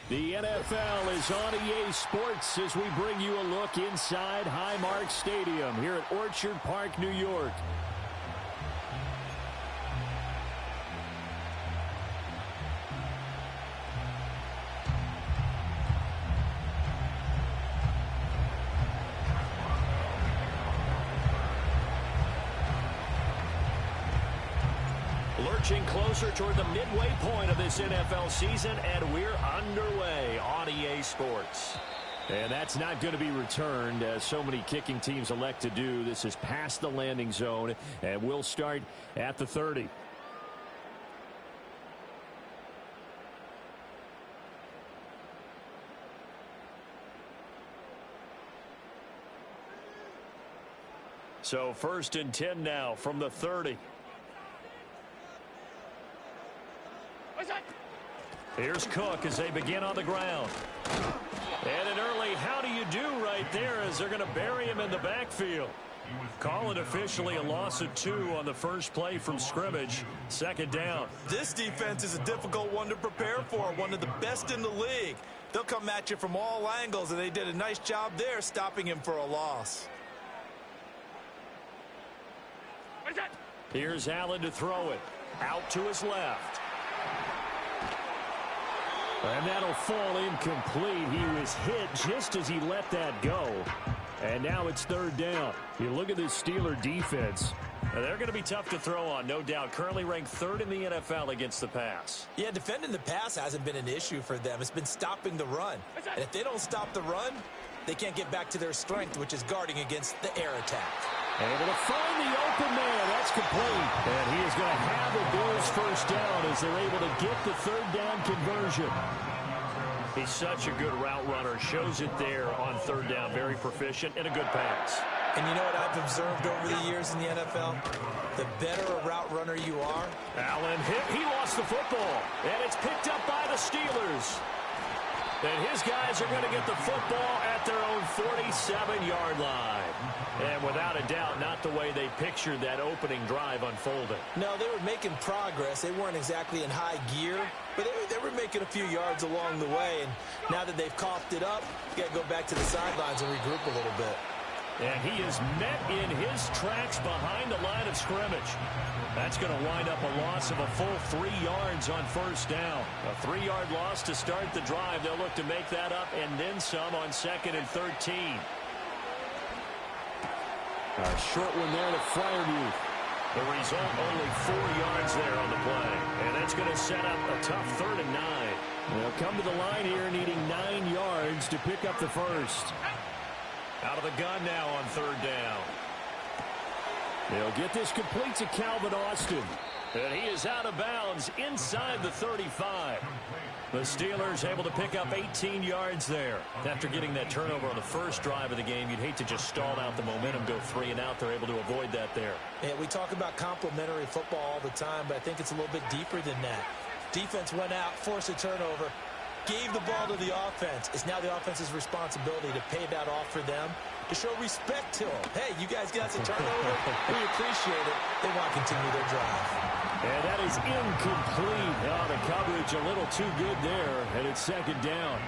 The NFL is on EA Sports as we bring you a look inside Highmark Stadium here at Orchard Park, New York. Lurching closer toward the midway point of this NFL season, and we're underway on EA Sports. And that's not going to be returned, as so many kicking teams elect to do. This is past the landing zone, and we'll start at the 30. So 1st and 10 now from the 30. Here's Cook as they begin on the ground. And an early how do you do right there as they're going to bury him in the backfield. Call it officially a loss of 2 on the first play from scrimmage. 2nd down. This defense is a difficult one to prepare for, one of the best in the league. They'll come at you from all angles, and they did a nice job there stopping him for a loss. Here's Allen to throw it. Out to his left. And that'll fall incomplete. He was hit just as he let that go. And now it's 3rd down. You look at this Steeler defense. They're going to be tough to throw on, no doubt. Currently ranked 3rd in the NFL against the pass. Yeah, defending the pass hasn't been an issue for them. It's been stopping the run. And if they don't stop the run, they can't get back to their strength, which is guarding against the air attack. Able to find the open man. That's complete. And he is going to have the Bills first down as they're able to get the 3rd down conversion. He's such a good route runner. Shows it there on 3rd down. Very proficient and a good pass. And you know what I've observed over the years in the NFL? The better a route runner you are. Allen hit. He lost the football. And it's picked up by the Steelers. And his guys are going to get the football at their own 47-yard line. And without a doubt, not the way they pictured that opening drive unfolding. No, they were making progress. They weren't exactly in high gear, but they were making a few yards along the way. And now that they've coughed it up, you got to go back to the sidelines and regroup a little bit. And he is met in his tracks behind the line of scrimmage. That's going to wind up a loss of a full 3 yards on 1st down. A 3-yard loss to start the drive. They'll look to make that up and then some on 2nd and 13. A short one there to Freiermuth. The result, only 4 yards there on the play. And that's going to set up a tough 3rd and 9. They'll come to the line here needing 9 yards to pick up the first. Out of the gun now on 3rd down. They'll get this complete to Calvin Austin. And he is out of bounds inside the 35. The Steelers able to pick up 18 yards there. After getting that turnover on the first drive of the game, you'd hate to just stall out the momentum, go 3 and out. They're able to avoid that there. Yeah, we talk about complementary football all the time, but I think it's a little bit deeper than that. Defense went out, forced a turnover, gave the ball to the offense. It's now the offense's responsibility to pay that off for them, to show respect to them. Hey, you guys got some turnover? We appreciate it. They want to continue their drive. And that is incomplete. Oh, the coverage a little too good there, and it's 2nd down.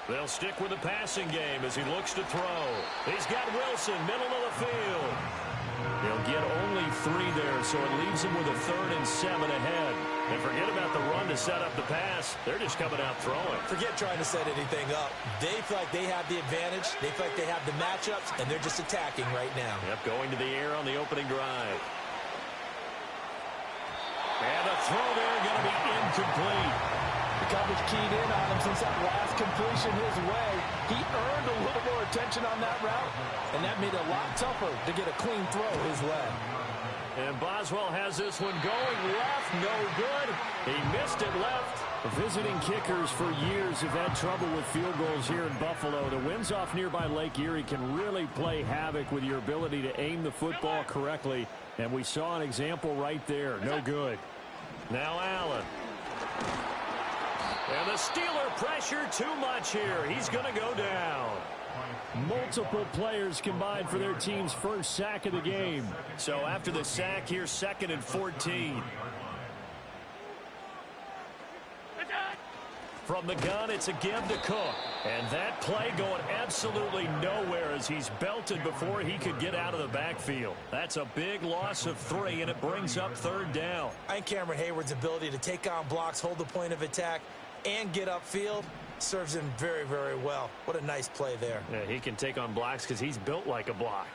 They'll stick with the passing game as he looks to throw. He's got Wilson, middle of the field. He'll get only 3 there, so it leaves him with a 3rd and 7 ahead. And forget about the run to set up the pass. They're just coming out throwing. Forget trying to set anything up. They feel like they have the advantage. They feel like they have the matchups, and they're just attacking right now. Yep, going to the air on the opening drive. And the throw there going to be incomplete. The coverage keyed in on him since that last completion his way. He earned a little more attention on that route, and that made it a lot tougher to get a clean throw his way. And Boswell has this one going left, no good. He missed it left. Visiting kickers for years have had trouble with field goals here in Buffalo. The winds off nearby Lake Erie can really play havoc with your ability to aim the football correctly. And we saw an example right there. No good. Now Allen. And the Steeler pressure too much here. He's going to go down. Multiple players combined for their team's first sack of the game. So after the sack here, 2nd and 14. From the gun, it's a give to Cook. And that play going absolutely nowhere as he's belted before he could get out of the backfield. That's a big loss of 3, and it brings up 3rd down. I think Cameron Hayward's ability to take on blocks, hold the point of attack, and get upfield serves him very, very well. What a nice play there. Yeah, he can take on blocks because he's built like a block.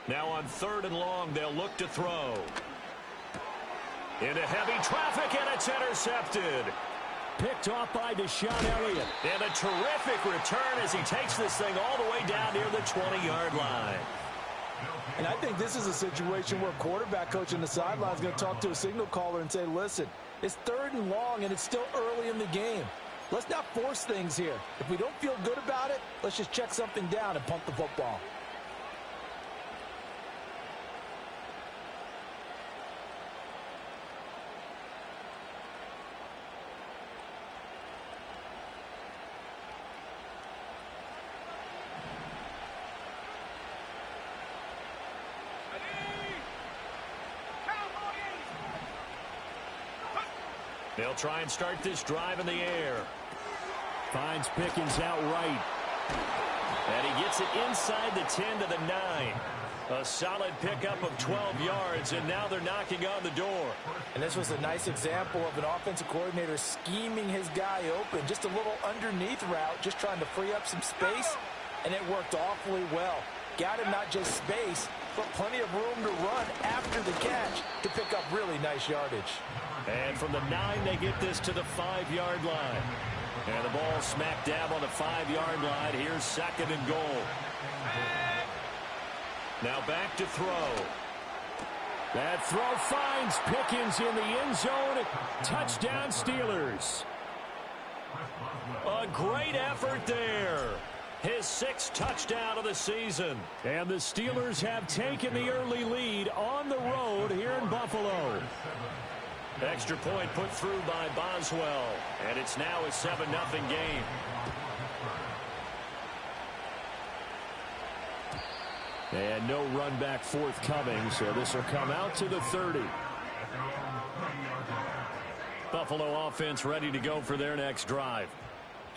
Now on 3rd and long, they'll look to throw. Into heavy traffic, and it's intercepted. Picked off by Deshaun Elliott. And a terrific return as he takes this thing all the way down near the 20-yard line. And I think this is a situation where quarterback coach on the sideline is going to talk to a signal caller and say, listen, it's 3rd and long, and it's still early in the game. Let's not force things here. If we don't feel good about it, let's just check something down and punt the football. They'll try and start this drive in the air. Finds Pickens out right. And he gets it inside the 10 to the 9. A solid pickup of 12 yards, and now they're knocking on the door. And this was a nice example of an offensive coordinator scheming his guy open. Just a little underneath route, just trying to free up some space, and it worked awfully well. Got him not just space, but plenty of room to run after the catch to pick up really nice yardage. And from the 9, they get this to the 5-yard line. And the ball smack dab on the 5-yard line. Here's 2nd and goal. Now back to throw. That throw finds Pickens in the end zone. Touchdown, Steelers. A great effort there. His 6th touchdown of the season. And the Steelers have taken the early lead on the road here in Buffalo. Extra point put through by Boswell. And it's now a 7-0 game. And no run back forthcoming, so this will come out to the 30. Buffalo offense ready to go for their next drive.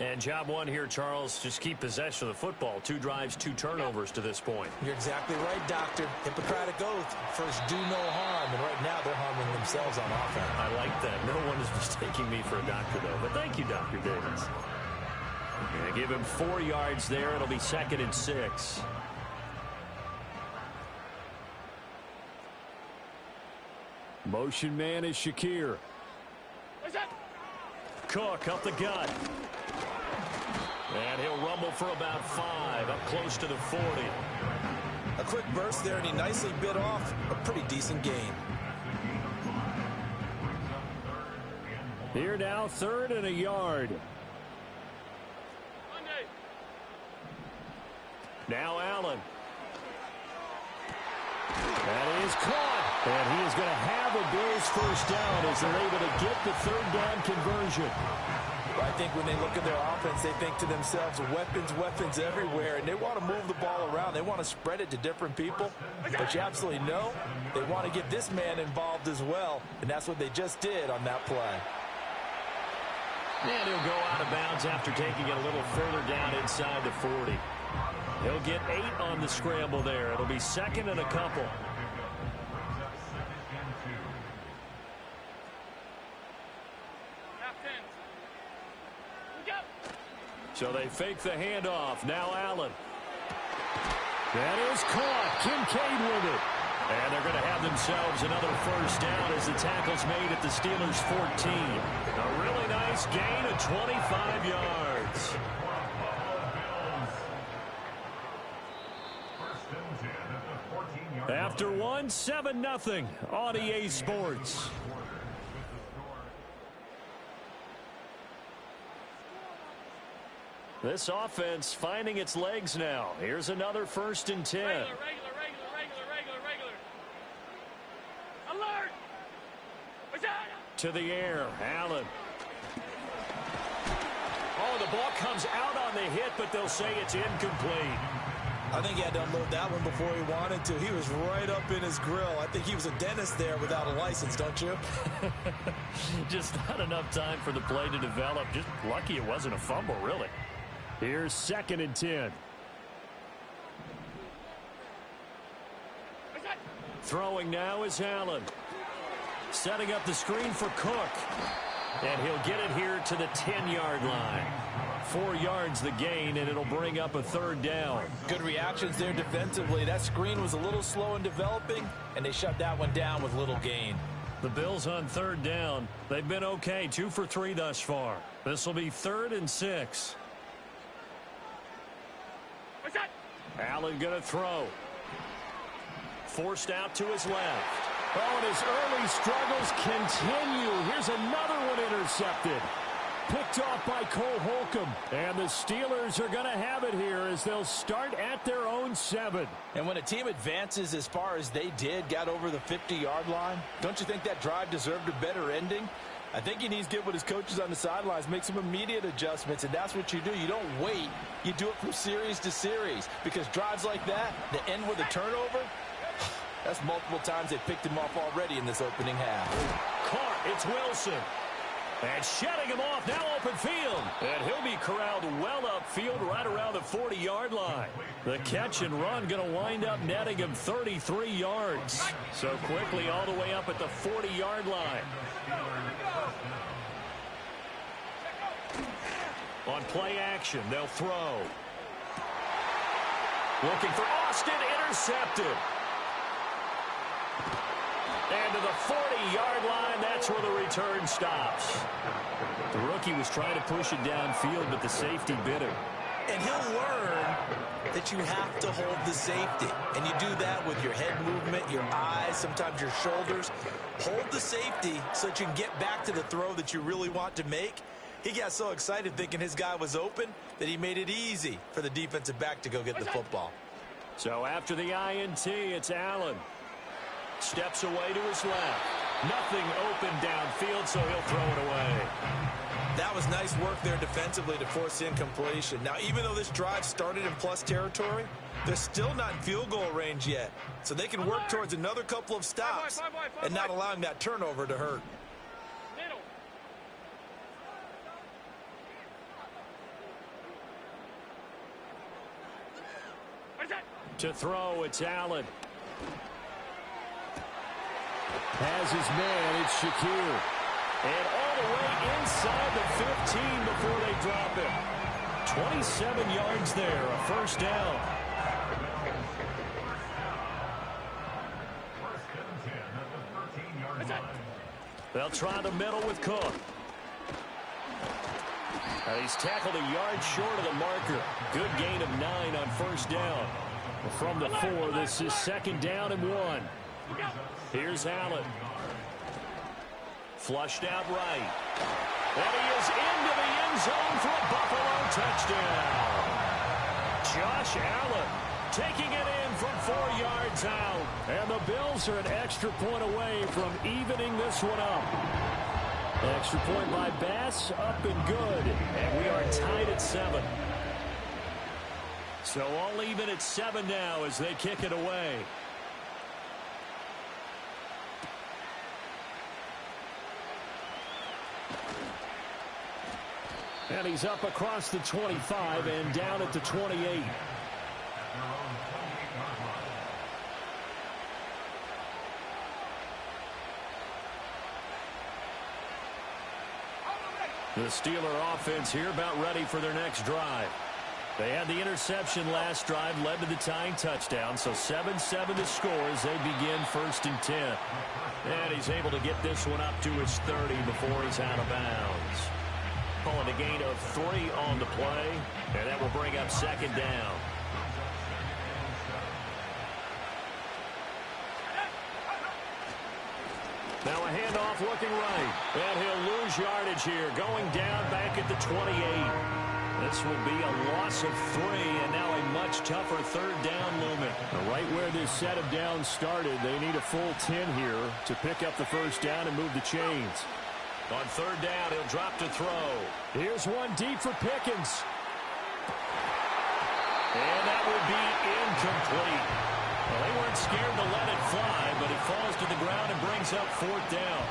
And job 1 here, Charles, just keep possession of the football. 2 drives, 2 turnovers to this point. You're exactly right, Doctor. Hippocratic oath. First, do no harm. And right now, they're harming themselves on offense. I like that. No one is mistaking me for a doctor, though. But thank you, Dr. Davis. And give him 4 yards there. It'll be 2nd and 6. Motion man is Shakir. Cook up the gut. And he'll rumble for about 5, up close to the 40. A quick burst there, and he nicely bit off a pretty decent gain. Here now, 3rd and a yard. Now Allen. That is caught. And he is going to have a Bills first down as they're able to get the 3rd down conversion. I think when they look at their offense, they think to themselves, weapons everywhere, and they want to move the ball around. They want to spread it to different people, but you absolutely know they want to get this man involved as well, and that's what they just did on that play. And he'll go out of bounds after taking it a little further down inside the 40. He'll get 8 on the scramble there. It'll be 2nd and a couple. So they fake the handoff. Now Allen. That is caught. Kincaid with it. And they're going to have themselves another first down as the tackle's made at the Steelers' 14. A really nice gain of 25 yards. After 1, 7-0 on EA Sports. This offense finding its legs now. Here's another 1st and 10. Regular. Alert! To the air, Allen. Oh, the ball comes out on the hit, but they'll say it's incomplete. I think he had to unload that one before he wanted to. He was right up in his grill. I think he was a dentist there without a license, don't you? Just not enough time for the play to develop. Just lucky it wasn't a fumble, really. Here's 2nd and 10. Throwing now is Allen. Setting up the screen for Cook. And he'll get it here to the 10-yard line. 4 yards the gain, and it'll bring up a 3rd down. Good reactions there defensively. That screen was a little slow in developing, and they shut that one down with little gain. The Bills on 3rd down. They've been okay, 2 for 3 thus far. This will be 3rd and 6. Allen going to throw. Forced out to his left. Oh, and his early struggles continue. Here's another one intercepted. Picked off by Cole Holcomb. And the Steelers are going to have it here as they'll start at their own 7. And when a team advances as far as they did, got over the 50-yard line, don't you think that drive deserved a better ending? I think he needs to get with his coaches on the sidelines, make some immediate adjustments, and that's what you do. You don't wait. You do it from series to series, because drives like that end with a turnover, that's multiple times they picked him off already in this opening half. Caught. It's Wilson. And shutting him off, now open field. And he'll be corralled well upfield right around the 40-yard line. The catch and run going to wind up netting him 33 yards. So quickly all the way up at the 40-yard line. On play action, they'll throw. Looking for Austin, intercepted. And to the 40-yard line, that's where the return stops. The rookie was trying to push it downfield, but the safety bit him. And he'll learn that you have to hold the safety. And you do that with your head movement, your eyes, sometimes your shoulders. Hold the safety so that you can get back to the throw that you really want to make. He got so excited thinking his guy was open that he made it easy for the defensive back to go get the football. So after the INT, it's Allen. Steps away to his left. Nothing open downfield, so he'll throw it away. That was nice work there defensively to force incompletion. Now, even though this drive started in plus territory, they're still not in field goal range yet. So they can work towards another couple of stops and not allowing that turnover to hurt. To throw, it's Allen. Has his man, it's Shakir. And all the way inside the 15 before they drop him. 27 yards there, a 1st down. They'll try the middle with Cook. And he's tackled a yard short of the marker. Good gain of 9 on 1st down. From the 4, this is 2nd down and 1. Here's Allen. Flushed out right. And he is into the end zone for a Buffalo touchdown. Josh Allen taking it in from 4 yards out. And the Bills are an extra point away from evening this one up. Extra point by Bass, up and good. And we are tied at 7. So all even at 7 now as they kick it away. And he's up across the 25 and down at the 28. The Steeler offense here about ready for their next drive. They had the interception last drive, led to the tying touchdown, so 7-7 the score as they begin 1st and 10. And he's able to get this one up to his 30 before he's out of bounds. Calling a gain of 3 on the play, and that will bring up 2nd down. Now a handoff looking right, and he'll lose yardage here, going down back at the 28. This will be a loss of 3, and now a much tougher 3rd down looming. Right where this set of downs started, they need a full 10 here to pick up the 1st down and move the chains. On 3rd down, he'll drop to throw. Here's one deep for Pickens. And that will be incomplete. Well, they weren't scared to let it fly, but it falls to the ground and brings up 4th down.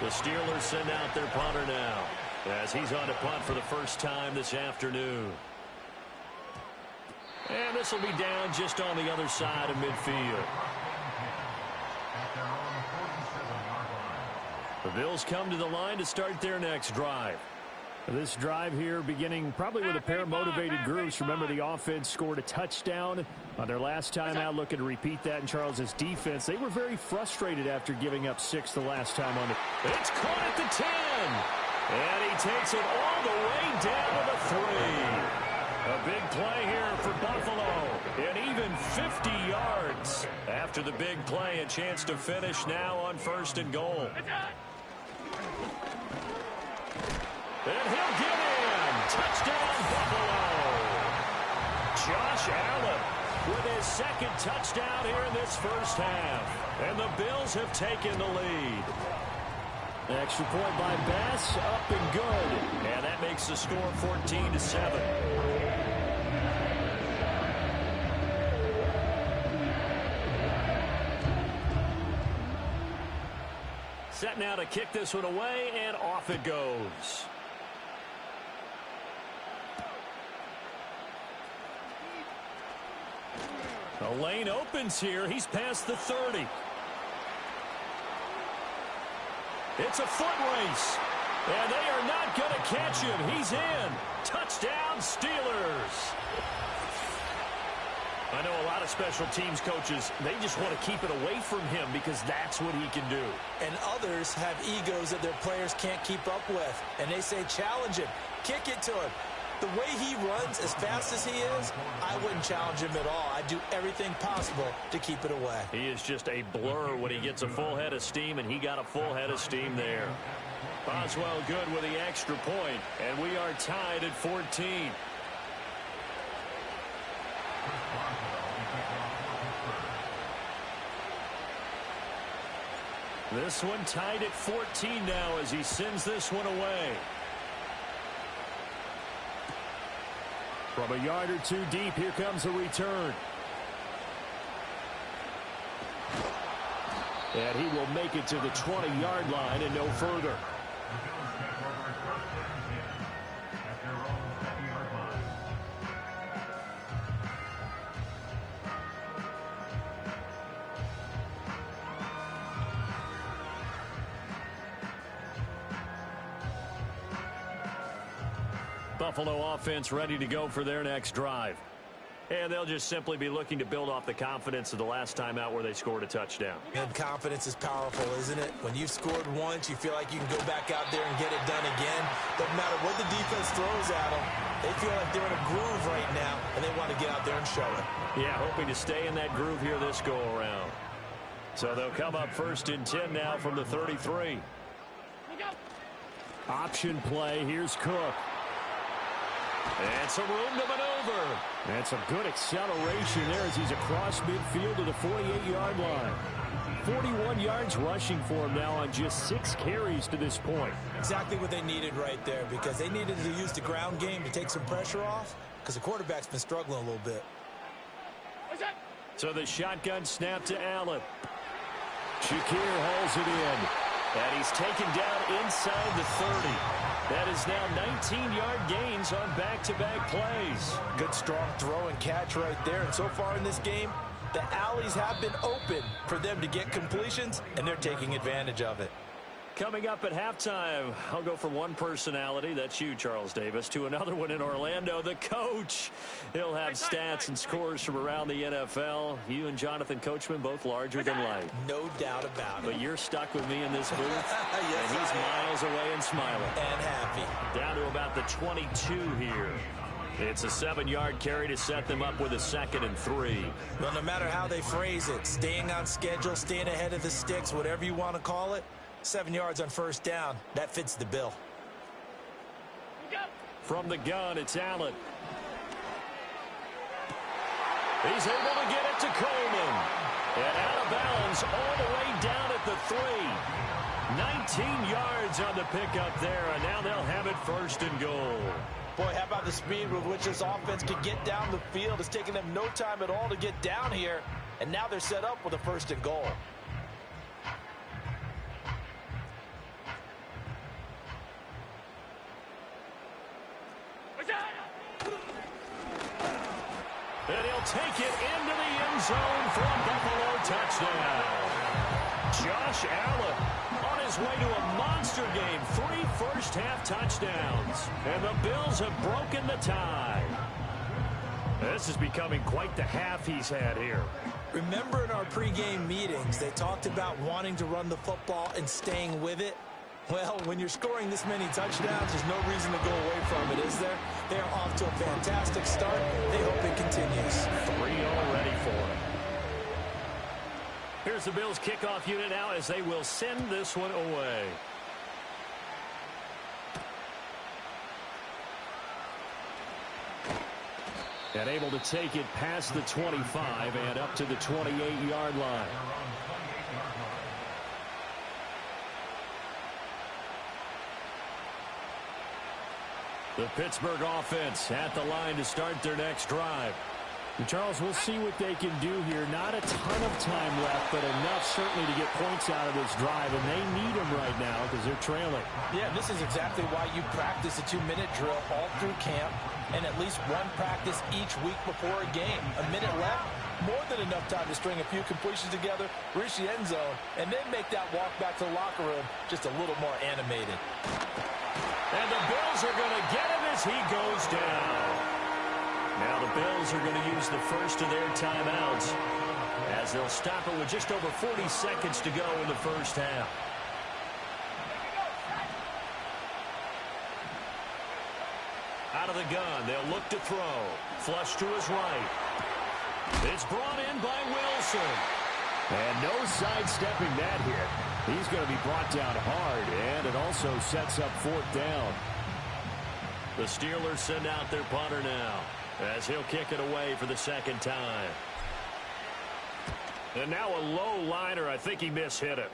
The Steelers send out their punter now, as he's on to punt for the first time this afternoon. And this will be down just on the other side of midfield. The Bills come to the line to start their next drive. This drive here beginning probably with a pair of motivated groups. Remember, the offense scored a touchdown on their last time out, looking to repeat that in Charles's defense. They were very frustrated after giving up 6 the last time on it. It's caught at the 10. And he takes it all the way down to the 3. A big play here for Buffalo. And even 50 yards. After the big play, a chance to finish now on 1st and goal. And he'll get in. Touchdown, Buffalo. Josh Allen with his 2nd touchdown here in this first half. And the Bills have taken the lead. Extra point by Bass, up and good. And that makes the score 14-7. Set now to kick this one away, and off it goes. The lane opens here. He's past the 30. It's a foot race. And they are not going to catch him. He's in. Touchdown, Steelers. I know a lot of special teams coaches, they just want to keep it away from him because that's what he can do. And others have egos that their players can't keep up with. And they say, challenge him. Kick it to him. The way he runs, as fast as he is, I wouldn't challenge him at all. I'd do everything possible to keep it away. He is just a blur when he gets a full head of steam, and he got a full head of steam there. Boswell good with the extra point, and we are tied at 14. This one tied at 14 now as he sends this one away. From a yard or two deep, here comes a return. And he will make it to the 20-yard line and no further. Buffalo offense ready to go for their next drive. And they'll just simply be looking to build off the confidence of the last time out where they scored a touchdown. And confidence is powerful, isn't it? When you've scored once, you feel like you can go back out there and get it done again. Doesn't matter what the defense throws at them. They feel like they're in a groove right now, and they want to get out there and show it. Yeah, hoping to stay in that groove here this go-around. So they'll come up 1st and 10 now from the 33. Option play. Here's Cook. And some room to maneuver. And some good acceleration there as he's across midfield to the 48-yard line. 41 yards rushing for him now on just 6 carries to this point. Exactly what they needed right there, because they needed to use the ground game to take some pressure off, because the quarterback's been struggling a little bit. So the shotgun snap to Allen. Shakir hauls it in. And he's taken down inside the 30. That is now 19-yard gains on back-to-back plays. Good strong throw and catch right there. And so far in this game, the alleys have been open for them to get completions, and they're taking advantage of it. Coming up at halftime, I'll go from one personality, that's you, Charles Davis, to another one in Orlando, the coach. He'll have stats and scores from around the NFL. You and Jonathan Coachman, both larger than life. No doubt about it. But you're stuck with me in this booth, yes, and he's miles away and smiling. And happy. Down to about the 22 here. It's a 7-yard carry to set them up with a 2nd and 3. Well, no matter how they phrase it, staying on schedule, staying ahead of the sticks, whatever you want to call it, 7 yards on 1st down. That fits the bill. From the gun, it's Allen. He's able to get it to Coleman. And out of bounds all the way down at the 3. 19 yards on the pickup there, and now they'll have it 1st and goal. Boy, how about the speed with which this offense can get down the field? It's taking them no time at all to get down here, and now they're set up with a 1st and goal. And he'll take it into the end zone for a Buffalo touchdown. Josh Allen on his way to a monster game. 3 first-half touchdowns. And the Bills have broken the tie. This is becoming quite the half he's had here. Remember in our pregame meetings, they talked about wanting to run the football and staying with it? Well, when you're scoring this many touchdowns, there's no reason to go away from it, is there? They are off to a fantastic start. They hope it continues. 3 already for them. Here's the Bills kickoff unit now as they will send this one away. And able to take it past the 25 and up to the 28-yard line. The Pittsburgh offense at the line to start their next drive. And Charles, we'll see what they can do here. Not a ton of time left, but enough certainly to get points out of this drive, and they need them right now because they're trailing. Yeah, this is exactly why you practice a 2-minute drill all through camp and at least one practice each week before a game. A minute left, more than enough time to string a few completions together, reach the end zone, and then make that walk back to the locker room just a little more animated. And the Bills are going to get him as he goes down. Now the Bills are going to use the first of their timeouts as they'll stop it with just over 40 seconds to go in the first half. Out of the gun, they'll look to throw. Flush to his right. It's brought in by Wilson. And no sidestepping that hit. He's going to be brought down hard, and it also sets up 4th down. The Steelers send out their punter now as he'll kick it away for the 2nd time. And now a low liner. I think he mishit it.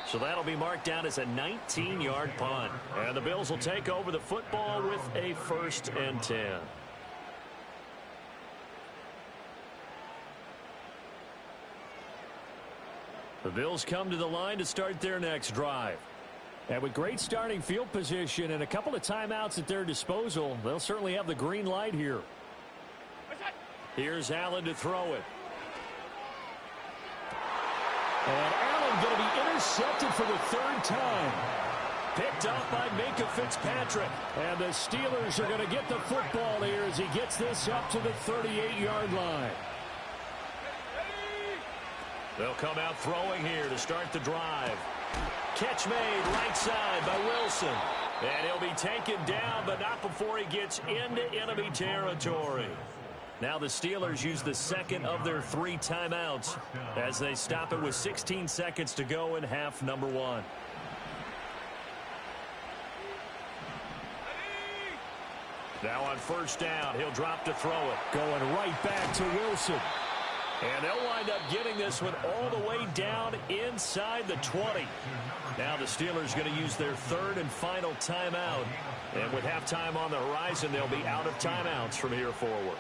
So that'll be marked down as a 19-yard punt. And the Bills will take over the football with a 1st and 10. The Bills come to the line to start their next drive. And with great starting field position and a couple of timeouts at their disposal, they'll certainly have the green light here. Here's Allen to throw it. And Allen going to be intercepted for the 3rd time. Picked off by Minkah Fitzpatrick. And the Steelers are going to get the football here as he gets this up to the 38-yard line. They'll come out throwing here to start the drive. Catch made right side by Wilson. And he'll be taken down, but not before he gets into enemy territory. Now the Steelers use the 2nd of their 3 timeouts as they stop it with 16 seconds to go in half number 1. Now on 1st down, he'll drop to throw it. Going right back to Wilson. And they'll wind up getting this one all the way down inside the 20. Now the Steelers going to use their 3rd and final timeout. And with halftime on the horizon, they'll be out of timeouts from here forward.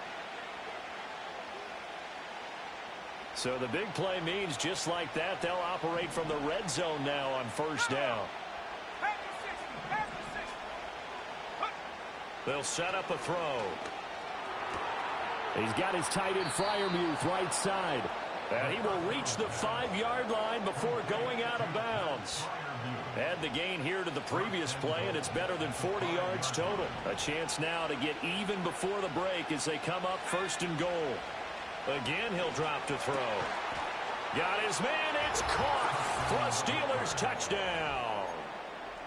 So the big play means just like that, they'll operate from the red zone now on 1st down. They'll set up a throw. He's got his tight end Freiermuth right side. And he will reach the 5-yard line before going out of bounds. Add the gain here to the previous play, and it's better than 40 yards total. A chance now to get even before the break as they come up 1st and goal. Again, he'll drop to throw. Got his man. It's caught for a Steelers touchdown.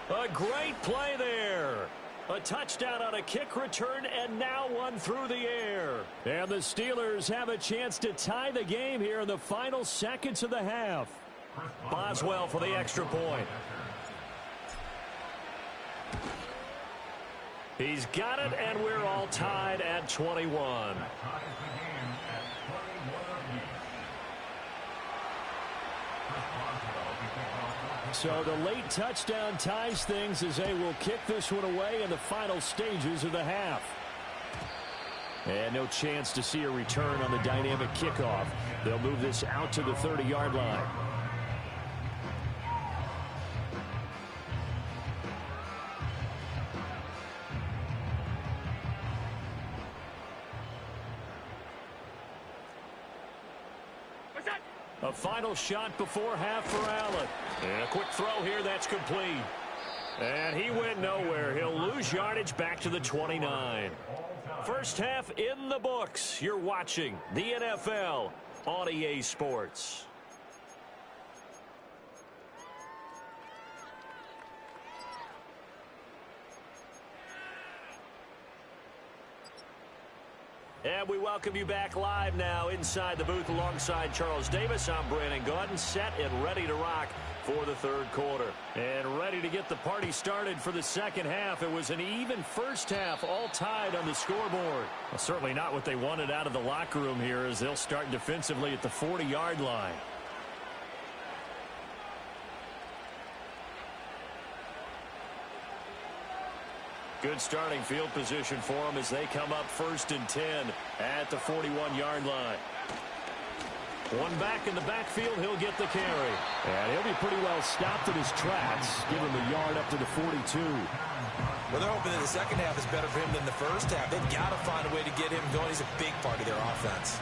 A great play there. A touchdown on a kick return, and now one through the air. And the Steelers have a chance to tie the game here in the final seconds of the half. Boswell for the extra point. He's got it, and we're all tied at 21. So the late touchdown ties things as they will kick this one away in the final stages of the half. And no chance to see a return on the dynamic kickoff. They'll move this out to the 30-yard line. A final shot before half for Allen. And a quick throw here, that's complete. And he went nowhere. He'll lose yardage back to the 29. First half in the books. You're watching the NFL on EA Sports. And we welcome you back live now inside the booth alongside Charles Davis. I'm Brandon Gaudin, set and ready to rock for the third quarter. And ready to get the party started for the second half. It was an even first half, all tied on the scoreboard. Well, certainly not what they wanted out of the locker room here as they'll start defensively at the 40-yard line. Good starting field position for them as they come up 1st and 10 at the 41-yard line. One back in the backfield, he'll get the carry. And he'll be pretty well stopped in his tracks. Give him a yard up to the 42. Well, they're hoping that the second half is better for him than the first half. They've got to find a way to get him going. He's a big part of their offense.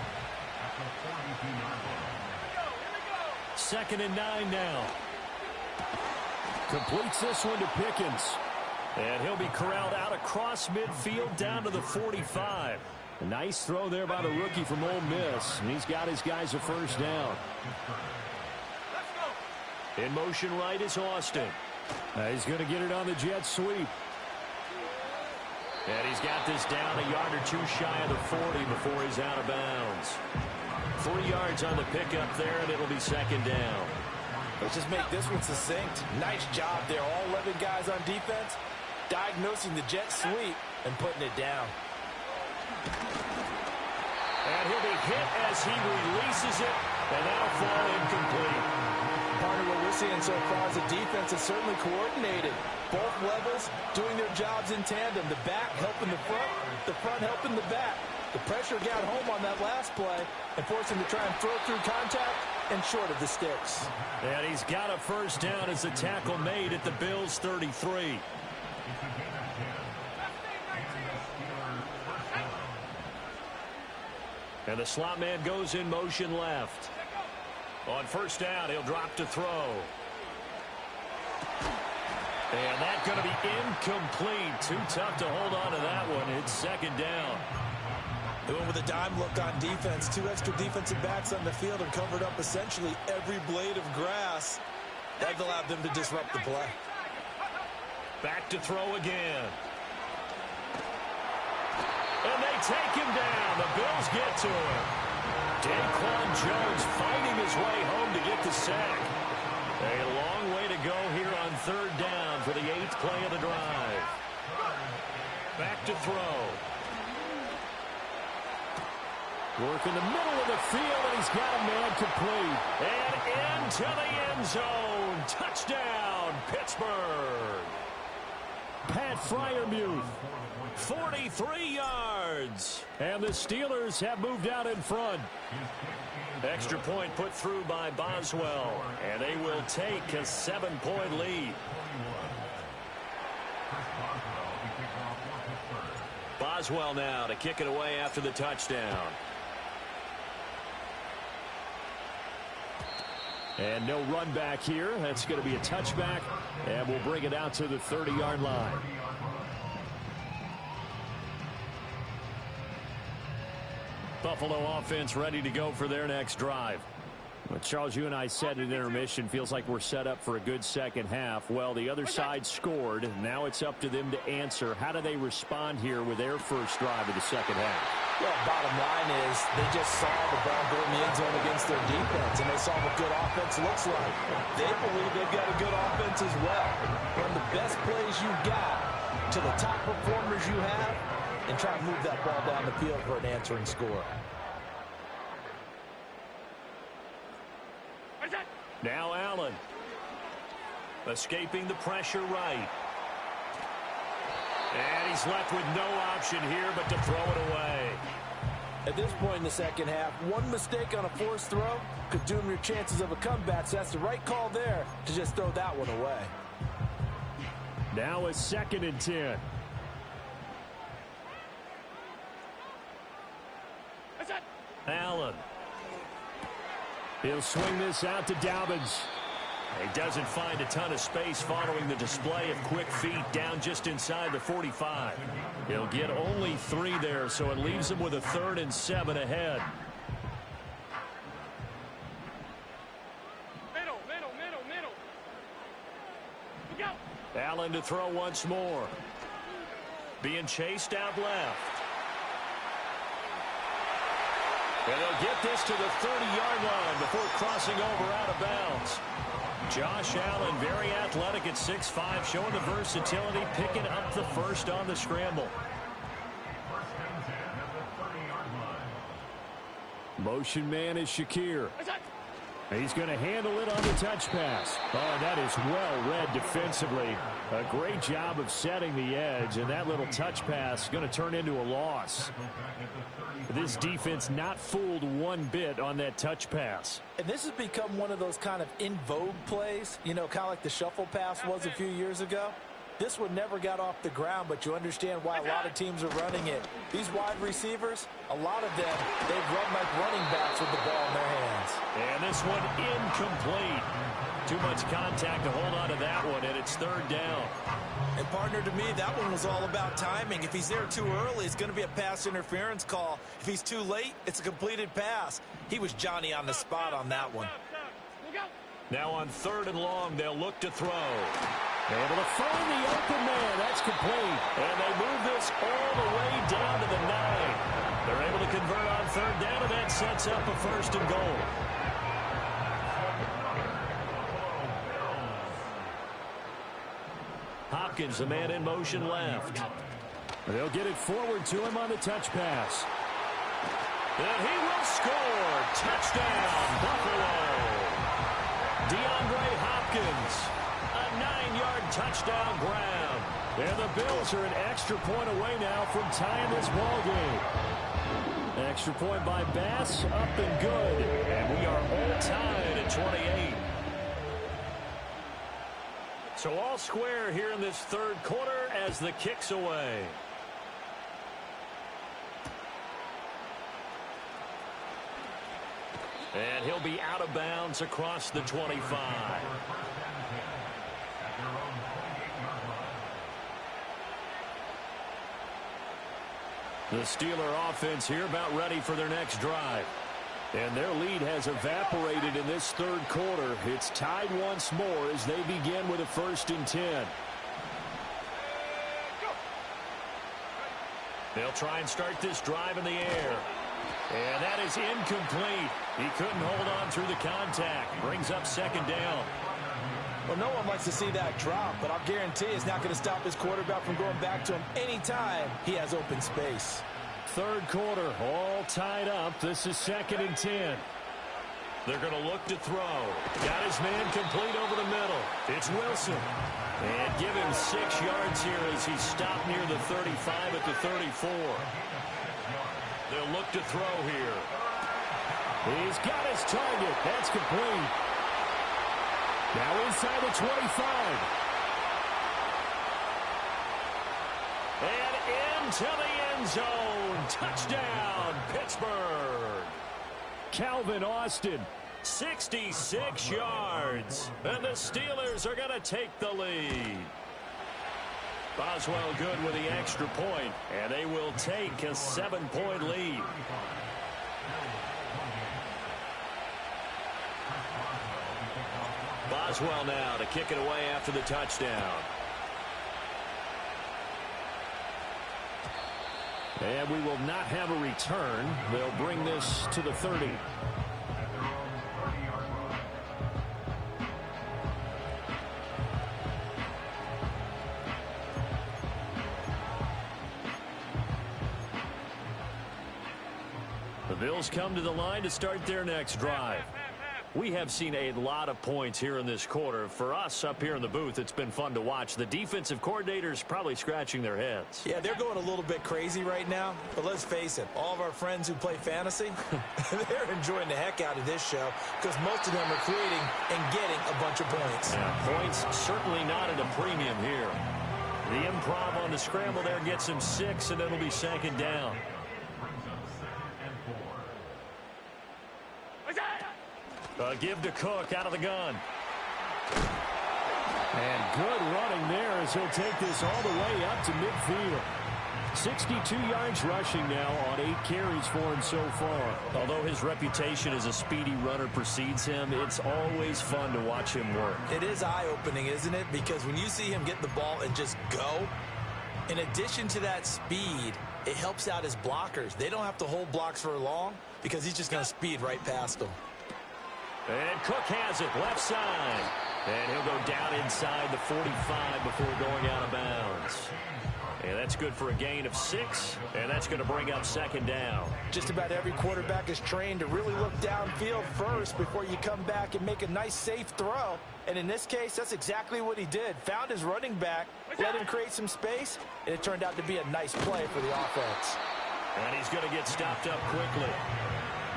2nd and 9 now. Completes this one to Pickens. And he'll be corralled out across midfield down to the 45. A nice throw there by the rookie from Ole Miss. And he's got his guys a first down. In motion right is Austin. He's going to get it on the jet sweep. And he's got this down a yard or two shy of the 40 before he's out of bounds. 3 yards on the pickup there, and it'll be 2nd down. Let's just make this one succinct. Nice job there. All 11 guys on defense diagnosing the jet sweep and putting it down. And he'll be hit as he releases it, and that'll fall incomplete. Part of what we're seeing so far is the defense is certainly coordinated. Both levels doing their jobs in tandem. The back helping the front helping the back. The pressure got home on that last play and forced him to try and throw through contact and short of the sticks. And he's got a first down as the tackle made at the Bills' 33. And the slot man goes in motion left. On first down, he'll drop to throw. And that's going to be incomplete. Too tough to hold on to that one. It's 2nd down. They went with a dime look on defense. 2 extra defensive backs on the field and covered up essentially every blade of grass. That allowed them to disrupt the play. Back to throw again. And they take him down. The Bills get to him. Daquan Jones fighting his way home to get the sack. A long way to go here on 3rd down for the 8th play of the drive. Back to throw. Work in the middle of the field, and he's got a man complete. And into the end zone. Touchdown, Pittsburgh. Pat Freiermuth. 43 yards. And the Steelers have moved out in front. Extra point put through by Boswell. And they will take a 7-point lead. Boswell now to kick it away after the touchdown. And no run back here. That's going to be a touchback. And we'll bring it out to the 30-yard line. Buffalo offense ready to go for their next drive. Well, Charles, you and I said in intermission, feels like we're set up for a good second half. Well, the other side scored. Now it's up to them to answer. How do they respond here with their first drive of the second half? Well, bottom line is they just saw the ball go in the end zone against their defense, and they saw what good offense looks like. They believe they've got a good offense as well. Run the best plays you've got to the top performers you have, and try to move that ball down the field for an answering score. Now Allen. Escaping the pressure right. And he's left with no option here but to throw it away. At this point in the second half, one mistake on a forced throw could doom your chances of a comeback, so that's the right call there to just throw that one away. Now a 2nd and 10. Allen. He'll swing this out to Dobbins. He doesn't find a ton of space following the display of quick feet down just inside the 45. He'll get only 3 there, so it leaves him with a 3rd and 7 ahead. Middle. Look out. Allen to throw once more. Being chased out left. And they'll get this to the 30-yard line before crossing over out of bounds. Josh Allen, very athletic at 6'5", showing the versatility, picking up the first on the scramble. Motion man is Shakir. He's going to handle it on the touch pass. Oh, that is well read defensively. A great job of setting the edge, and that little touch pass is going to turn into a loss. This defense not fooled one bit on that touch pass. And this has become one of those kind of in vogue plays, you know, kind of like the shuffle pass was a few years ago. This one never got off the ground, but you understand why a lot of teams are running it. These wide receivers, a lot of them, they've run like running backs with the ball in their hands. And this one incomplete. Too much contact to hold on to that one, and it's 3rd down. And partner, to me, that one was all about timing. If he's there too early, it's going to be a pass interference call. If he's too late, it's a completed pass. He was Johnny on the spot on that one. Now on 3rd and long, they'll look to throw. Able to find the open man. That's complete. And they move this all the way down to the 9. They're able to convert on 3rd down, and that sets up a 1st and goal. Hopkins, the man in motion left. They'll get it forward to him on the touch pass. And he will score. Touchdown, Buffalo. DeAndre Hopkins. A 9-yard touchdown grab. And the Bills are an extra point away now from tying this ball game. Extra point by Bass, up and good. And we are all tied at 28. So all square here in this 3rd quarter as the kick's away. And he'll be out of bounds across the 25. The Steeler offense here about ready for their next drive. And their lead has evaporated in this 3rd quarter. It's tied once more as they begin with a 1st and 10. They'll try and start this drive in the air. And that is incomplete. He couldn't hold on through the contact. Brings up 2nd down. Well, no one likes to see that drop, but I'll guarantee it's not going to stop his quarterback from going back to him anytime he has open space. 3rd quarter, all tied up. This is 2nd and 10. They're going to look to throw. Got his man complete over the middle. It's Wilson. And give him 6 yards here as he stopped near the 35 at the 34. They'll look to throw here. He's got his target. That's complete. Now inside the 25. And into the end zone. Touchdown, Pittsburgh. Calvin Austin. 66 yards. And the Steelers are going to take the lead. Boswell good with the extra point, and they will take a 7-point lead. Boswell now to kick it away after the touchdown. And we will not have a return. They'll bring this to the 30. The Bills come to the line to start their next drive. We have seen a lot of points here in this quarter. For us up here in the booth, it's been fun to watch. The defensive coordinators probably scratching their heads. Yeah, they're going a little bit crazy right now. But let's face it, all of our friends who play fantasy, they're enjoying the heck out of this show because most of them are creating and getting a bunch of points. Yeah, points certainly not at a premium here. The improv on the scramble there gets him 6, and it'll be second down. Give to Cook out of the gun. And good running there as he'll take this all the way up to midfield. 62 yards rushing now on 8 carries for him so far. Although his reputation as a speedy runner precedes him, it's always fun to watch him work. It is eye-opening, isn't it? Because when you see him get the ball and just go, in addition to that speed, it helps out his blockers. They don't have to hold blocks for long because he's just going to speed right past them. And Cook has it, left side. And he'll go down inside the 45 before going out of bounds. And that's good for a gain of 6, and that's going to bring up second down. Just about every quarterback is trained to really look downfield first before you come back and make a nice, safe throw. And in this case, that's exactly what he did. Found his running back, let him create some space, and it turned out to be a nice play for the offense. And he's going to get stopped up quickly.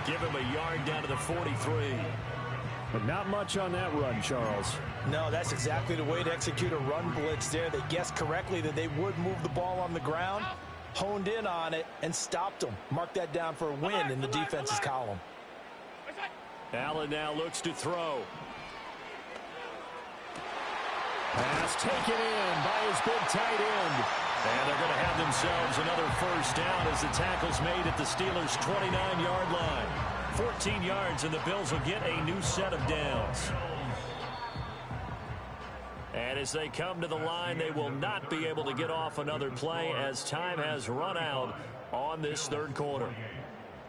Give him a yard down to the 43. But not much on that run, Charles. No, that's exactly the way to execute a run blitz there. They guessed correctly that they would move the ball on the ground, honed in on it, and stopped them. Mark that down for a win in the defense's column. Allen now looks to throw. Pass taken in by his big tight end. And they're going to have themselves another first down as the tackle's made at the Steelers' 29-yard line. 14 yards, and the Bills will get a new set of downs. And as they come to the line, they will not be able to get off another play as time has run out on this third quarter.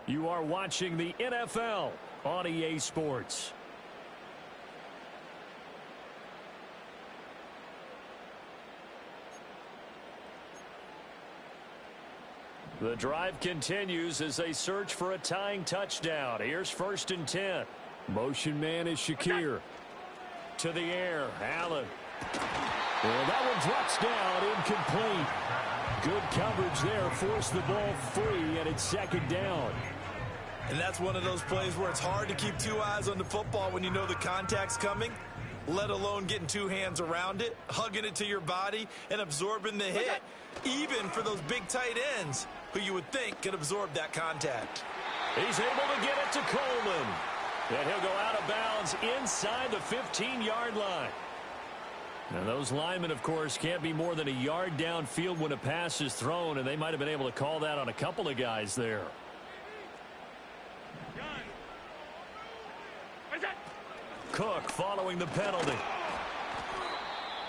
You are watching the NFL on EA Sports. The drive continues as they search for a tying touchdown. Here's 1st and 10. Motion man is Shakir. To the air, Allen. Well, that one drops down, incomplete. Good coverage there, forced the ball free, and it's second down. And that's one of those plays where it's hard to keep 2 eyes on the football when you know the contact's coming, let alone getting 2 hands around it, hugging it to your body, and absorbing the hit, even for those big tight ends who you would think could absorb that contact. He's able to get it to Coleman. And he'll go out of bounds inside the 15-yard line. Now, those linemen, of course, can't be more than a yard downfield when a pass is thrown, and they might have been able to call that on a couple of guys there. Cook following the penalty.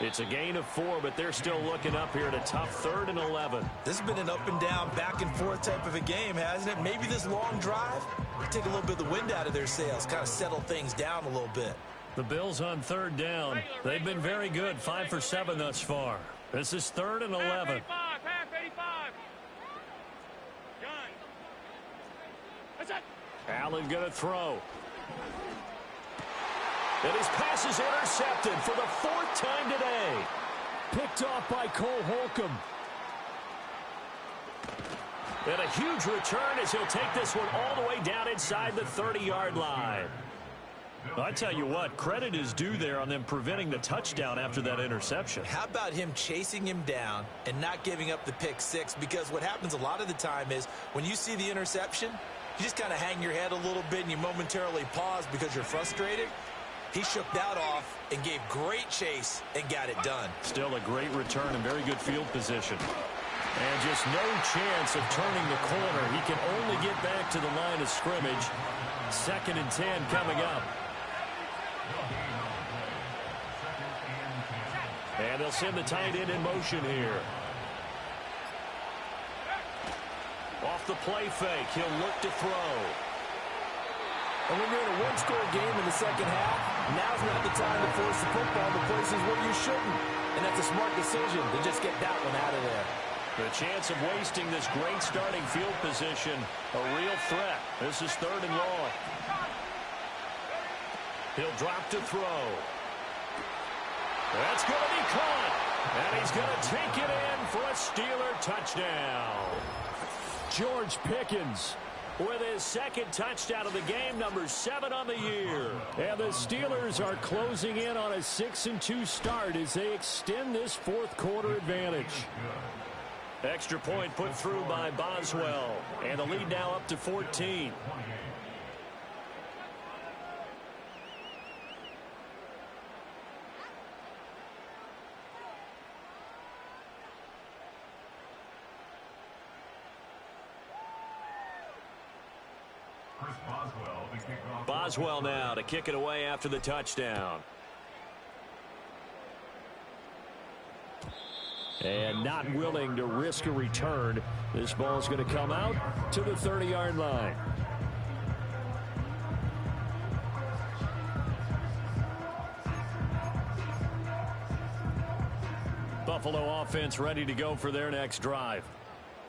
It's a gain of 4, but they're still looking up here at a tough 3rd and 11. This has been an up and down, back and forth type of a game, hasn't it? Maybe this long drive will take a little bit of the wind out of their sails, kind of settle things down a little bit. The Bills on 3rd down. They've been very good, 5 for 7 thus far. This is 3rd and 11. Half 85. Gun. Allen going to throw. And his pass is intercepted for the 4th time today. Picked off by Cole Holcomb. And a huge return as he'll take this one all the way down inside the 30-yard line. I tell you what, credit is due there on them preventing the touchdown after that interception. How about him chasing him down and not giving up the pick 6? Because what happens a lot of the time is when you see the interception, you just kind of hang your head a little bit and you momentarily pause because you're frustrated. He shook that off and gave great chase and got it done. Still a great return and very good field position. And just no chance of turning the corner. He can only get back to the line of scrimmage. 2nd and 10 coming up. And they'll send the tight end in motion here. Off the play fake, he'll look to throw. And when you're in a one-score game in the second half, now's not the time to force the football to places where you shouldn't. And that's a smart decision to just get that one out of there. The chance of wasting this great starting field position, a real threat. This is 3rd and long. He'll drop to throw. That's going to be caught. And he's going to take it in for a Steeler touchdown. George Pickens with his second touchdown of the game, number 7 on the year. And the Steelers are closing in on a 6-2 start as they extend this fourth quarter advantage. Extra point put through by Boswell. And the lead now up to 14. Boswell now to kick it away after the touchdown. And not willing to risk a return. This ball is going to come out to the 30-yard line. Buffalo offense ready to go for their next drive.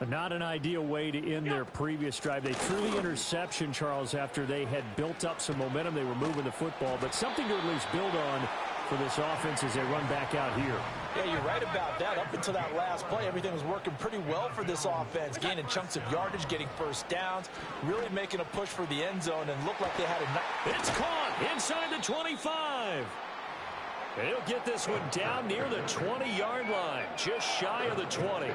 Not an ideal way to end their previous drive. They threw the interception, Charles, after they had built up some momentum. They were moving the football, but something to at least build on for this offense as they run back out here. Yeah, you're right about that. Up until that last play, everything was working pretty well for this offense, gaining chunks of yardage, getting first downs, really making a push for the end zone, and looked like they had a... It's caught inside the 25. And he'll get this one down near the 20-yard line, just shy of the 20.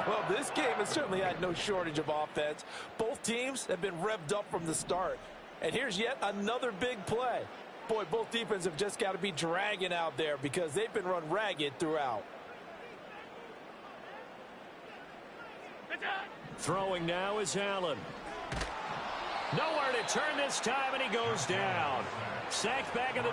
Well, this game has certainly had no shortage of offense. Both teams have been revved up from the start. And here's yet another big play. Boy, both defenses have just got to be dragging out there because they've been run ragged throughout. Throwing now is Allen. Nowhere to turn this time, and he goes down. Sacked back in the...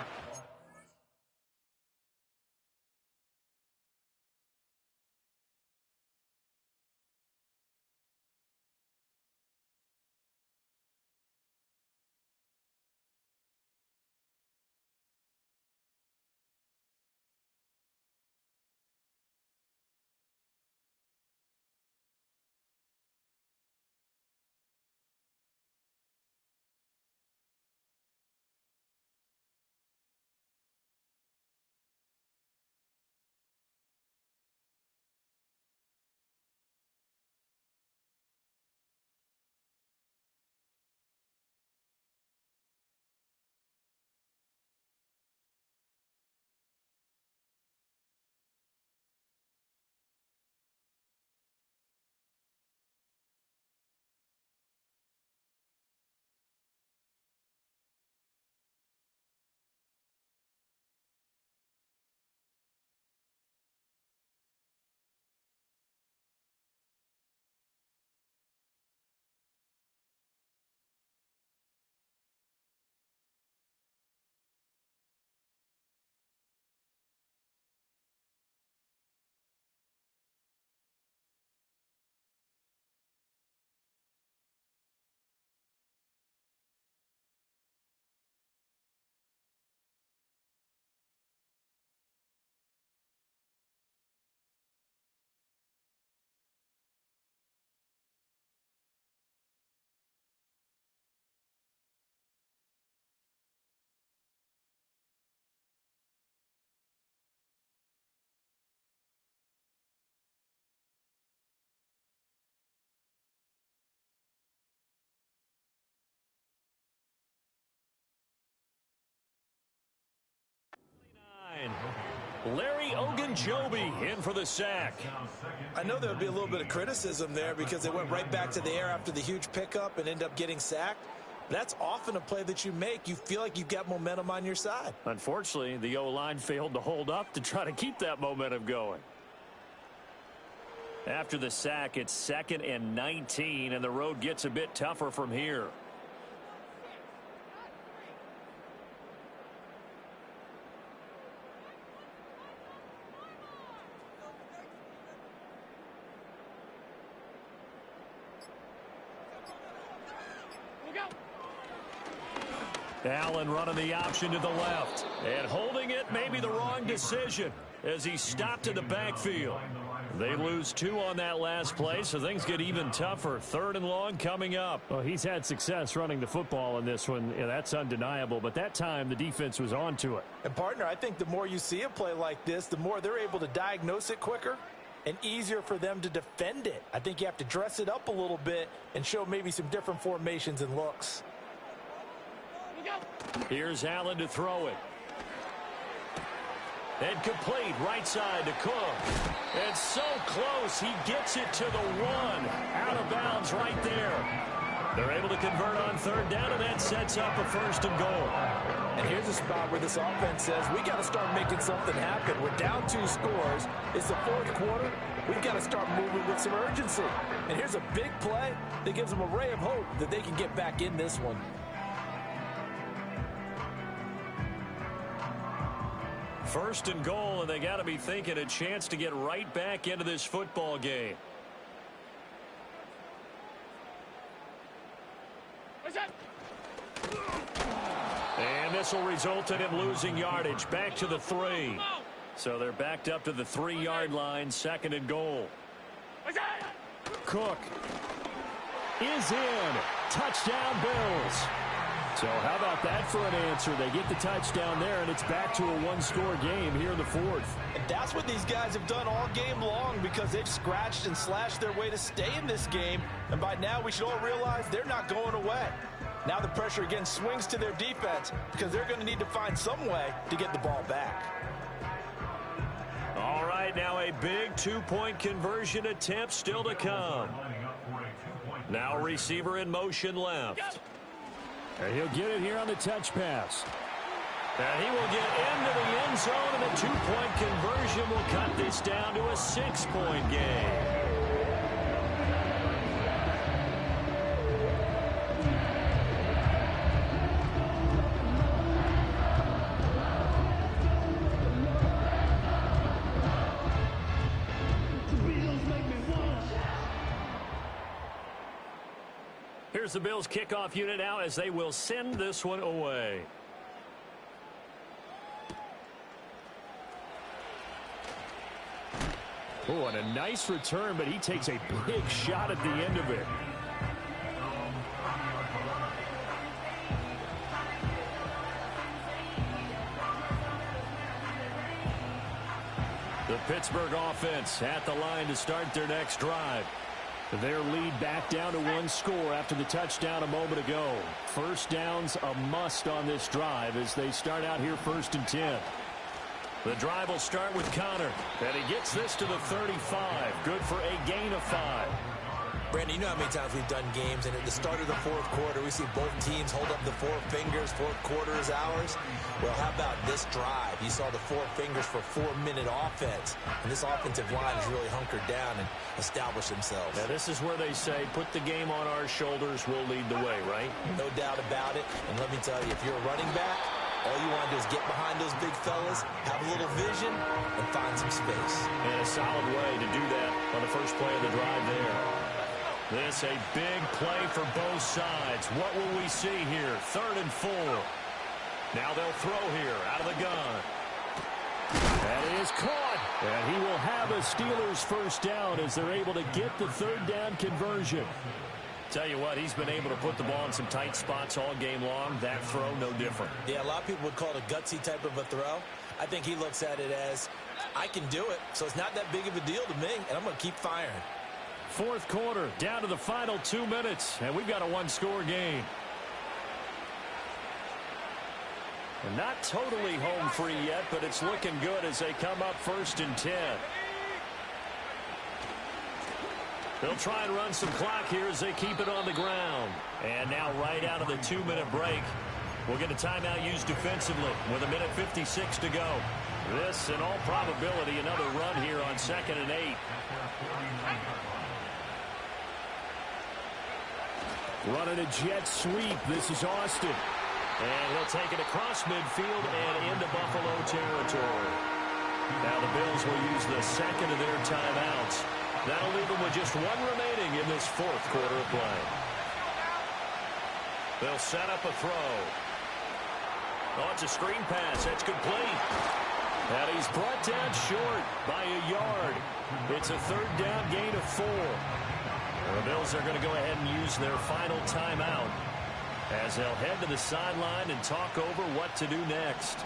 Larry Ogunjobi in for the sack. I know there would be a little bit of criticism there because they went right back to the air after the huge pickup and ended up getting sacked. That's often a play that you make. You feel like you've got momentum on your side. Unfortunately, the O-line failed to hold up to try to keep that momentum going. After the sack, it's 2nd and 19, and the road gets a bit tougher from here. Allen running the option to the left. And holding it may be the wrong decision as he stopped in the backfield. They lose 2 on that last play, so things get even tougher. 3rd and long coming up. Well, he's had success running the football in this one. Yeah, that's undeniable, but that time the defense was on to it. And, partner, I think the more you see a play like this, the more they're able to diagnose it quicker and easier for them to defend it. I think you have to dress it up a little bit and show maybe some different formations and looks. Here's Allen to throw it. And complete, right side to Cook. And so close, he gets it to the 1. Out of bounds right there. They're able to convert on 3rd down, and that sets up a 1st and goal. And here's a spot where this offense says, we got to start making something happen. We're down 2 scores. It's the 4th quarter. We've got to start moving with some urgency. And here's a big play that gives them a ray of hope that they can get back in this one. 1st and goal, and they got to be thinking a chance to get right back into this football game. And this will result in him losing yardage. Back to the 3. So they're backed up to the 3-yard line. 2nd and goal. Cook is in. Touchdown, Bills. So how about that for an answer? They get the touchdown there, and it's back to a 1-score game here in the 4th. And that's what these guys have done all game long because they've scratched and slashed their way to stay in this game. And by now, we should all realize they're not going away. Now the pressure again swings to their defense because they're going to need to find some way to get the ball back. All right, now a big 2-point conversion attempt still to come. Now receiver in motion left. And he'll get it here on the touch pass. And he will get into the end zone, and a 2-point conversion will cut this down to a 6-point game. Here's the Bills kickoff unit now as they will send this one away. Oh, and a nice return, but he takes a big shot at the end of it. The Pittsburgh offense at the line to start their next drive. Their lead back down to 1 score after the touchdown a moment ago. 1st down's a must on this drive as they start out here 1st and 10. The drive will start with Connor, and he gets this to the 35. Good for a gain of 5. Brandon, you know how many times we've done games, and at the start of the 4th quarter, we see both teams hold up the 4 fingers, 4th quarter is ours. Well, how about this drive? You saw the 4 fingers for 4-minute offense, and this offensive line has really hunkered down and established themselves. Now, this is where they say, put the game on our shoulders, we'll lead the way, right? No doubt about it, and let me tell you, if you're a running back, all you want to do is get behind those big fellas, have a little vision, and find some space. And a solid way to do that on the first play of the drive there. This a big play for both sides. What will we see here? 3rd and 4. Now they'll throw here out of the gun. That is caught. And he will have a Steelers 1st down as they're able to get the 3rd down conversion. Tell you what, he's been able to put the ball in some tight spots all game long. That throw, no different. Yeah, a lot of people would call it a gutsy type of a throw. I think he looks at it as, I can do it, so it's not that big of a deal to me, and I'm going to keep firing. 4th quarter, down to the final 2 minutes, and we've got a 1-score game. And not totally home free yet, but it's looking good as they come up 1st and 10. They'll try and run some clock here as they keep it on the ground. And now right out of the 2-minute break, we'll get a timeout used defensively with 1:56 to go. This, in all probability, another run here on 2nd and 8. Running a jet sweep. This is Austin. And he'll take it across midfield and into Buffalo territory. Now the Bills will use the 2nd of their timeouts. That'll leave them with just 1 remaining in this 4th quarter of play. They'll set up a throw. Oh, it's a screen pass. That's complete. And he's brought down short by a yard. It's a third down gain of 4. The Bills are going to go ahead and use their final timeout as they'll head to the sideline and talk over what to do next.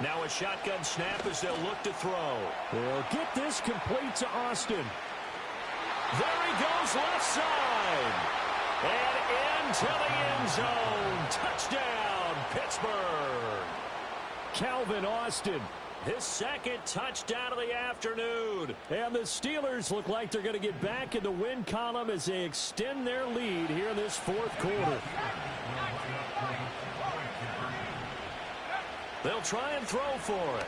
Now a shotgun snap as they'll look to throw. They'll get this complete to Austin. There he goes left side. And into the end zone. Touchdown, Pittsburgh. Calvin Austin. His second touchdown of the afternoon. And the Steelers look like they're going to get back in the win column as they extend their lead here in this fourth quarter. They'll try and throw for it.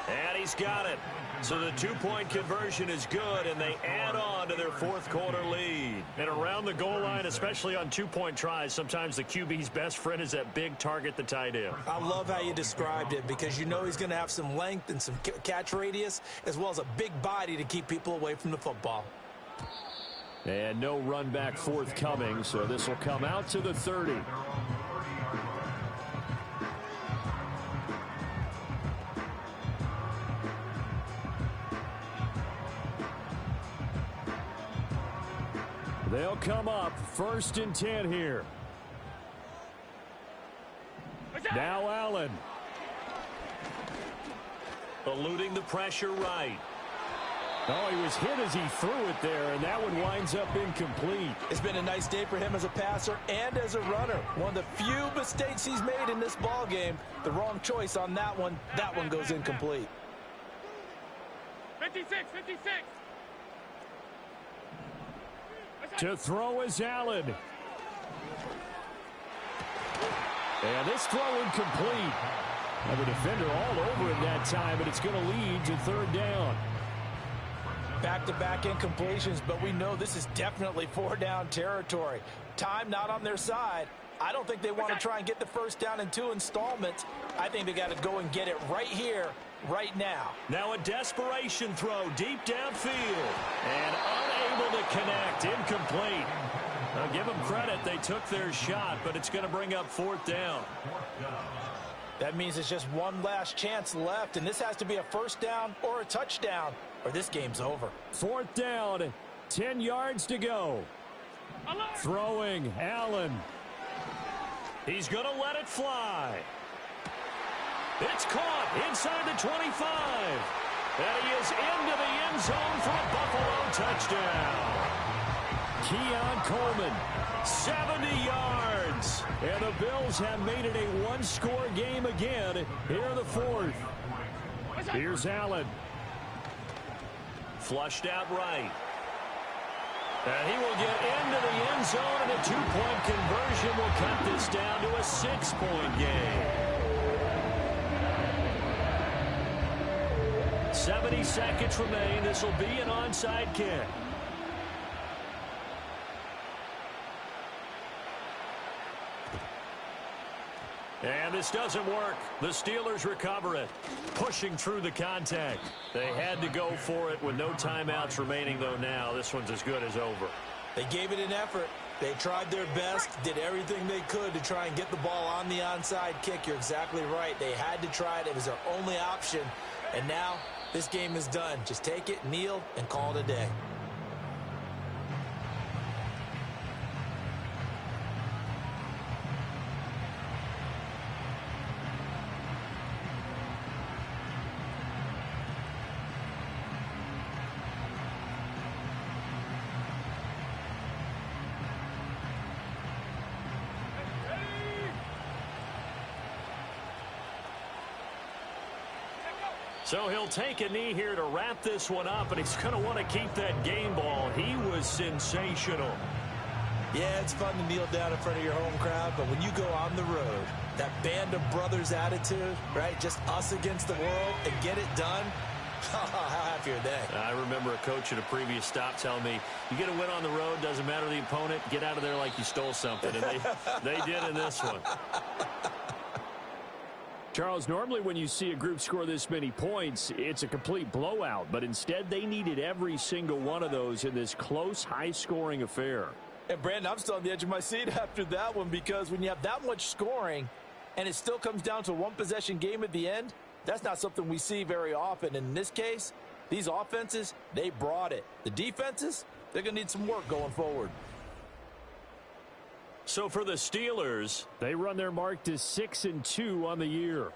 And he's got it. So the two-point conversion is good, and they add on to their fourth quarter lead. And around the goal line, especially on two-point tries, sometimes the QB's best friend is that big target, the tight end. I love how you described it because you know he's going to have some length and some catch radius as well as a big body to keep people away from the football. And no run back forthcoming, so this will come out to the 30. They'll come up 1st and 10 here. Now Allen. Eluding the pressure right. Oh, he was hit as he threw it there, and that one winds up incomplete. It's been a nice day for him as a passer and as a runner. One of the few mistakes he's made in this ball game. The wrong choice on that one. That one goes incomplete. 56, 56. To throw is Allen. And this throw incomplete. And the defender all over him that time, but it's going to lead to 3rd down. Back-to-back incompletions, but we know this is definitely 4-down territory. Time not on their side. I don't think they want to try and get the first down in 2 installments. I think they got to go and get it right here, right now. Now a desperation throw deep downfield. And unable to connect. Incomplete. I'll give them credit. They took their shot, but it's going to bring up 4th down. That means it's just one last chance left, and this has to be a first down or a touchdown, or this game's over. 4th down, 10 yards to go. Throwing, Allen. He's going to let it fly. It's caught inside the 25. And he is into the end zone for a Buffalo touchdown. Keon Coleman, 70 yards. And the Bills have made it a one-score game again here in the 4th. Here's Allen. Flushed out right. And he will get into the end zone, and a 2-point conversion will cut this down to a 6-point game. 70 seconds remain. This will be an onside kick. And this doesn't work. The Steelers recover it, pushing through the contact. They had to go for it with no timeouts remaining, though now. This one's as good as over. They gave it an effort. They tried their best, did everything they could to try and get the ball on the onside kick. You're exactly right. They had to try it. It was their only option. And now this game is done. Just take it, kneel, and call it a day. So he'll take a knee here to wrap this one up, and he's going to want to keep that game ball. He was sensational. Yeah, it's fun to kneel down in front of your home crowd, but when you go on the road, that band of brothers attitude, right, just us against the world, and get it done, how happy are they? I remember a coach at a previous stop telling me, you get a win on the road, doesn't matter the opponent, get out of there like you stole something. And they did in this one. Charles, normally when you see a group score this many points, it's a complete blowout. But instead, they needed every single one of those in this close, high-scoring affair. And, Brandon, I'm still on the edge of my seat after that one because when you have that much scoring and it still comes down to a one-possession game at the end, that's not something we see very often. And in this case, these offenses, they brought it. The defenses, they're going to need some work going forward. So for the Steelers, they run their mark to 6-2 on the year.